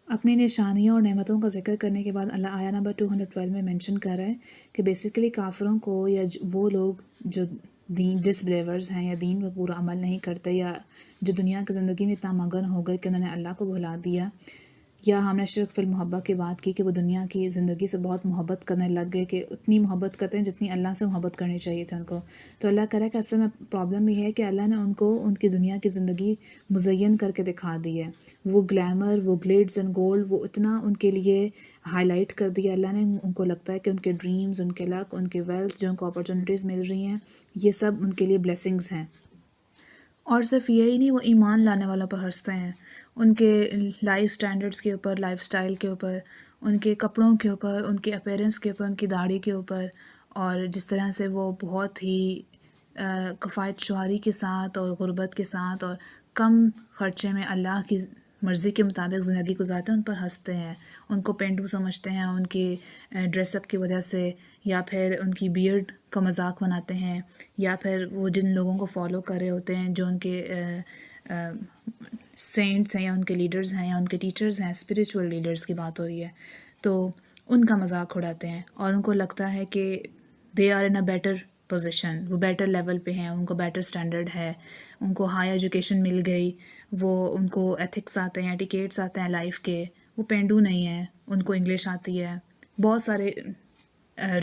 اپنی نشانیوں اور نعمتوں کا ذکر کرنے کے بعد اللہ آیا نمبر 212 میں مینشن کر رہا ہے کہ بیسیکلی کافروں کو یا وہ لوگ جو دین ڈس بلیورز ہیں یا دین پر پورا عمل نہیں کرتے یا جو دنیا کی زندگی میں اتنا مگن ہو گئے کہ انہوں نے اللہ کو بھلا دیا، یا ہم نے شرک فی المحبت کی بات کی کہ وہ دنیا کی زندگی سے بہت محبت کرنے لگ گئے کہ اتنی محبت کرتے ہیں جتنی اللہ سے محبت کرنی چاہیے تھے ان کو. تو اللہ کہہ رہا ہے کہ اصل میں پرابلم یہ ہے کہ اللہ نے ان کو ان کی دنیا کی زندگی مزین کر کے دکھا دی ہے. وہ گلیمر، وہ گلیڈز اینڈ گولڈ، وہ اتنا ان کے لیے ہائی لائٹ کر دیا اللہ نے. ان کو لگتا ہے کہ ان کے ڈریمز، ان کے لک، ان کے ویلتھ، جو ان کو اپرچونیٹیز مل رہی ہیں، یہ سب ان کے لیے بلیسنگز ہیں. اور صرف یہی نہیں، وہ ایمان لانے والوں پر ہنستے ہیں، ان کے لائف سٹینڈرڈز کے اوپر، لائف سٹائل کے اوپر، ان کے کپڑوں کے اوپر، ان کے اپیرنس کے اوپر، ان کی داڑھی کے اوپر، اور جس طرح سے وہ بہت ہی کفایت شعاری کے ساتھ اور غربت کے ساتھ اور کم خرچے میں اللہ کی مرضی کے مطابق زندگی گزارتے ہیں، ان پر ہنستے ہیں، ان کو پینڈو سمجھتے ہیں ان کی ڈریس اپ کی وجہ سے، یا پھر ان کی بیئرڈ کا مذاق بناتے ہیں، یا پھر وہ جن لوگوں کو فالو کر رہے ہوتے ہیں جو ان کے سینٹس ہیں یا ان کے لیڈرز ہیں یا ان کے ٹیچرز ہیں، اسپریچول لیڈرز کی بات ہو رہی ہے، تو ان کا مذاق اڑاتے ہیں اور ان کو لگتا ہے کہ they are in a better position, وہ بیٹر لیول پہ ہیں، ان کو بیٹر سٹینڈرڈ ہے، ان کو ہائی ایجوکیشن مل گئی، وہ ان کو ایتھکس آتے ہیں، ایٹیکیٹس آتے ہیں لائف کے، وہ پینڈو نہیں ہیں، ان کو انگلش آتی ہے. بہت سارے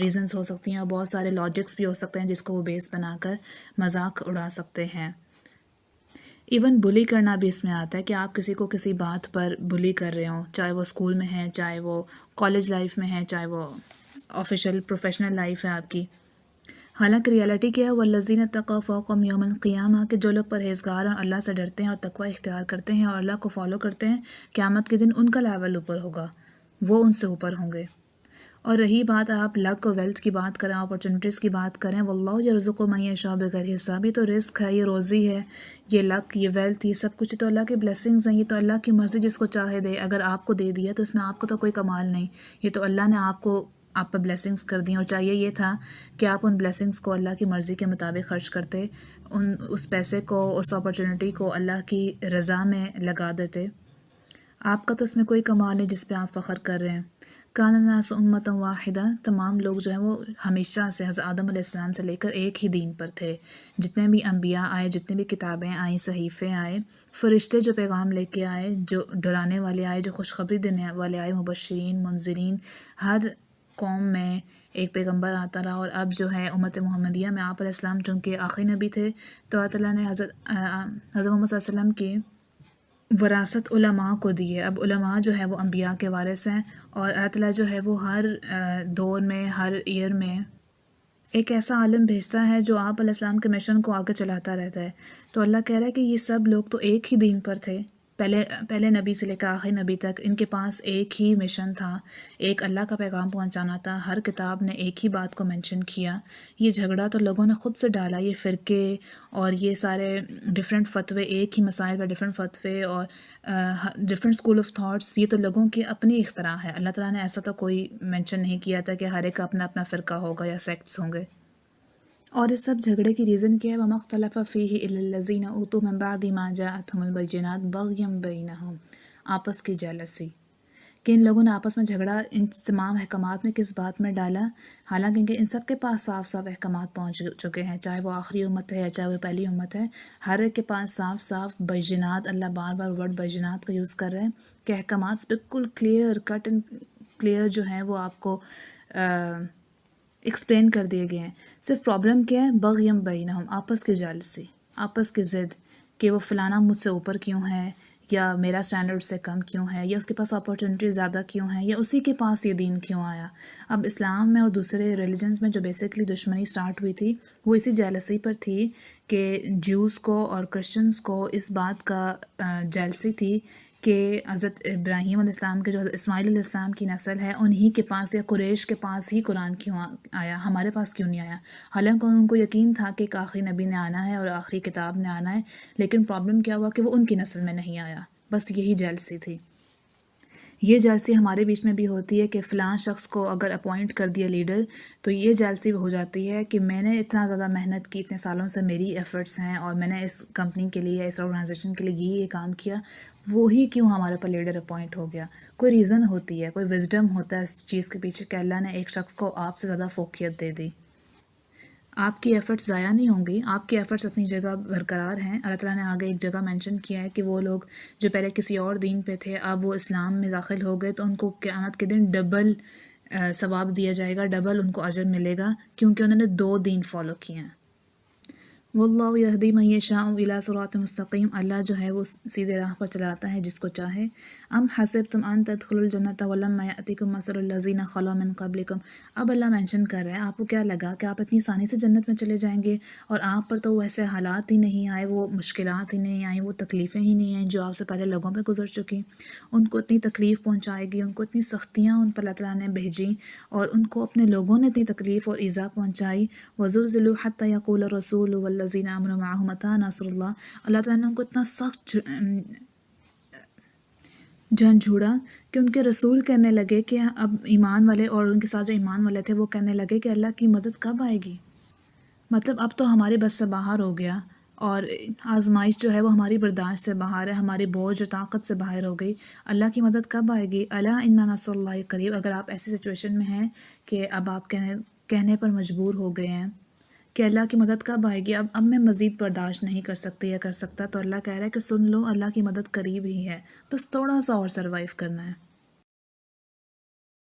ریزنز ہو سکتی ہیں اور بہت سارے لاجکس بھی ہو سکتے ہیں جس کو وہ بیس بنا کر مذاق اڑا سکتے ہیں. ایون بلی کرنا بھی اس میں آتا ہے کہ آپ کسی کو کسی بات پر بلی کر رہے ہوں، چاہے وہ اسکول میں ہے، چاہے وہ کالج لائف میں ہے، چاہے وہ آفیشیل پروفیشنل لائف ہے آپ کی. حالانکہ ریالٹی کیا ہے، والذین اتقوا فوقہم یوم القیامہ، کہ جو لوگ پرہیزگار اور اللہ سے ڈرتے ہیں اور تقوی اختیار کرتے ہیں اور اللہ کو فالو کرتے ہیں، قیامت کے دن ان کا لیول اوپر ہوگا، وہ ان سے اوپر ہوں گے. اور رہی بات آپ لک اور ویلتھ کی بات کریں، اپرچونیٹیز کی بات کریں، واللہ یرزق من یشاء بغیر حساب، یہ تو رزق ہے، یہ روزی ہے، یہ لک، یہ ویلتھ، یہ سب کچھ تو اللہ کے بلیسنگز ہیں، یہ تو اللہ کی مرضی، جس کو چاہے دے. اگر آپ کو دے دیا تو اس میں آپ کو تو کوئی کمال نہیں، یہ تو اللہ نے آپ پر بلیسنگز کر دی، اور چاہیے یہ تھا کہ آپ ان بلیسنگز کو اللہ کی مرضی کے مطابق خرچ کرتے، اس پیسے کو، اس اپرچونیٹی کو اللہ کی رضا میں لگا دیتے. آپ کا تو اس میں کوئی کمال نہیں جس پہ آپ فخر کر رہے ہیں. کان الناس امۃ واحدہ، تمام لوگ جو ہیں وہ ہمیشہ سے حضرت آدم علیہ السلام سے لے کر ایک ہی دین پر تھے. جتنے بھی انبیاء آئے، جتنے بھی کتابیں آئیں، صحیفے آئے، فرشتے جو پیغام لے کے آئے، جو ڈرانے والے آئے، جو خوشخبری دینے والے آئے، مبشرین، منذرین، ہر قوم میں ایک پیغمبر آتا رہا. اور اب جو ہے امت محمدیہ میں آپ علیہ السلام چونکہ آخری نبی تھے، تو اللہ تعالیٰ نے حضرت محمد صلی اللہ علیہ وسلم کی وراثت علماء کو دی ہے. اب علماء جو ہے وہ انبیاء کے وارث ہیں، اور اللہ تعالیٰ جو ہے وہ ہر دور میں، ہر ایئر میں ایک ایسا عالم بھیجتا ہے جو آپ علیہ السلام کے مشن کو آگے چلاتا رہتا ہے. تو اللہ کہہ رہا ہے کہ یہ سب لوگ تو ایک ہی دین پر تھے، پہلے نبی سے لے کر آخری نبی تک ان کے پاس ایک ہی مشن تھا، ایک اللہ کا پیغام پہنچانا تھا. ہر کتاب نے ایک ہی بات کو مینشن کیا. یہ جھگڑا تو لوگوں نے خود سے ڈالا، یہ فرقے اور یہ سارے ڈیفرنٹ فتوے، ایک ہی مسائل پر ڈیفرنٹ فتوے اور ڈیفرنٹ اسکول آف تھاٹس، یہ تو لوگوں کی اپنی اختراع ہے. اللہ تعالیٰ نے ایسا تو کوئی مینشن نہیں کیا تھا کہ ہر ایک کا اپنا اپنا فرقہ ہوگا یا سیکٹس ہوں گے. اور اس سب جھگڑے کی ریزن کیا ہے؟ وَمَا اخْتَلَفَ فِيهِ إِلَّا الَّذِينَ أُوتُوا مِن بَعْدِ مَا جَاءَتْهُمُ الْبَيِّنَاتُ بَغْيًا بَيْنَهُمْ، آپس کی جیلسی، کہ ان لوگوں نے آپس میں جھگڑا ان تمام احکامات میں کس بات میں ڈالا، حالانکہ ان سب کے پاس صاف صاف احکامات پہنچ چکے ہیں، چاہے وہ آخری امت ہے یا چاہے وہ پہلی امت ہے، ہر ایک کے پاس صاف صاف بینات. اللہ بار بار ورڈ بینات کا یوز کر رہے ہیں کہ احکامات بالکل کلیئر کٹ اینڈ کلیئر جو ہیں وہ آپ کو ایکسپلین کر دیے گئے ہیں. صرف پرابلم کیا ہے؟ بغیم بینہم، آپس کی جالسی، آپس کی ضد، کہ وہ فلانا مجھ سے اوپر کیوں ہے، یا میرا سٹینڈرڈ سے کم کیوں ہے، یا اس کے پاس اپورچونیٹی زیادہ کیوں ہے، یا اسی کے پاس یہ دین کیوں آیا. اب اسلام میں اور دوسرے ریلیجنز میں جو بیسکلی دشمنی سٹارٹ ہوئی تھی وہ اسی جیلسی پر تھی کہ جوز کو اور کرسچنز کو اس بات کا جیلسی تھی کہ حضرت ابراہیم علیہ السلام کے جو حضرت اسماعیل علیہ السلام کی نسل ہے انہی کے پاس یا قریش کے پاس ہی قرآن کیوں آیا، ہمارے پاس کیوں نہیں آیا. حالانکہ ان کو یقین تھا کہ ایک آخری نبی نے آنا ہے اور آخری کتاب نے آنا ہے، لیکن پرابلم کیا ہوا کہ وہ ان کی نسل میں نہیں آیا. بس یہی جیلسی تھی. یہ جیلسی ہمارے بیچ میں بھی ہوتی ہے کہ فلاں شخص کو اگر اپوائنٹ کر دیا لیڈر تو یہ جیلسی ہو جاتی ہے کہ میں نے اتنا زیادہ محنت کی، اتنے سالوں سے میری ایفرٹس ہیں اور میں نے اس کمپنی کے لیے، اس آرگنائزیشن کے لیے یہ کام کیا، وہی کیوں ہمارے اوپر لیڈر اپوائنٹ ہو گیا۔ کوئی ریزن ہوتی ہے، کوئی وزڈم ہوتا ہے اس چیز کے پیچھے کہ اللہ نے ایک شخص کو آپ سے زیادہ فوقیت دے دی۔ آپ کی ایفرٹس ضائع نہیں ہوں گی، آپ کی ایفرٹس اپنی جگہ برقرار ہیں۔ اللہ تعالیٰ نے آگے ایک جگہ مینشن کیا ہے کہ وہ لوگ جو پہلے کسی اور دین پہ تھے اب وہ اسلام میں داخل ہو گئے تو ان کو قیامت کے دن ڈبل ثواب دیا جائے گا، ڈبل ان کو اجر ملے گا، کیونکہ انہوں نے 2 دین فالو کیے ہیں۔ واللہ یہدی من یشاء الی صراط مستقیم، اللہ جو ہے وہ سیدھے راہ پر چلاتا ہے جس کو چاہے۔ ام حسبتم ان تدخلوا الجنۃ ولما یأتکم مثل الذین خلوا من قبلکم، اب اللہ مینشن کر رہے ہیں آپ کو کیا لگا کہ آپ اتنی آسانی سے جنت میں چلے جائیں گے، اور آپ پر تو ویسے حالات ہی نہیں آئے، وہ مشکلات ہی نہیں آئیں، وہ تکلیفیں ہی نہیں آئیں جو آپ سے پہلے لوگوں پہ گزر چکی۔ ان کو اتنی تکلیف پہنچائے گی، ان کو اتنی سختیاں ان پر اللہ تعالیٰ نے بھیجی، اور ان کو اپنے لوگوں نے اتنی تکلیف اور ایذا پہنچائی۔ وزلزلوا حتی یقول الرسول والذین آمنوا معہ متی نصر اللہ، اللہ تعالیٰ نے ان کو اتنا سخت جھنجھوڑا کہ ان کے رسول کہنے لگے کہ اب ایمان والے اور ان کے ساتھ جو ایمان والے تھے وہ کہنے لگے کہ اللہ کی مدد کب آئے گی، مطلب اب تو ہمارے بس سے باہر ہو گیا، اور آزمائش جو ہے وہ ہماری برداشت سے باہر ہے، ہماری بوجھ اور طاقت سے باہر ہو گئی، اللہ کی مدد کب آئے گی؟ الا ان نصر اللہ قریب۔ اگر آپ ایسی سچویشن میں ہیں کہ اب آپ کہنے پر مجبور ہو گئے ہیں کہ اللہ کی مدد کب آئے گی، اب میں مزید برداشت نہیں کر سکتی یا کر سکتا، تو اللہ کہہ رہا ہے کہ سن لو، اللہ کی مدد قریب ہی ہے، بس تھوڑا سا اور سروائیو کرنا ہے۔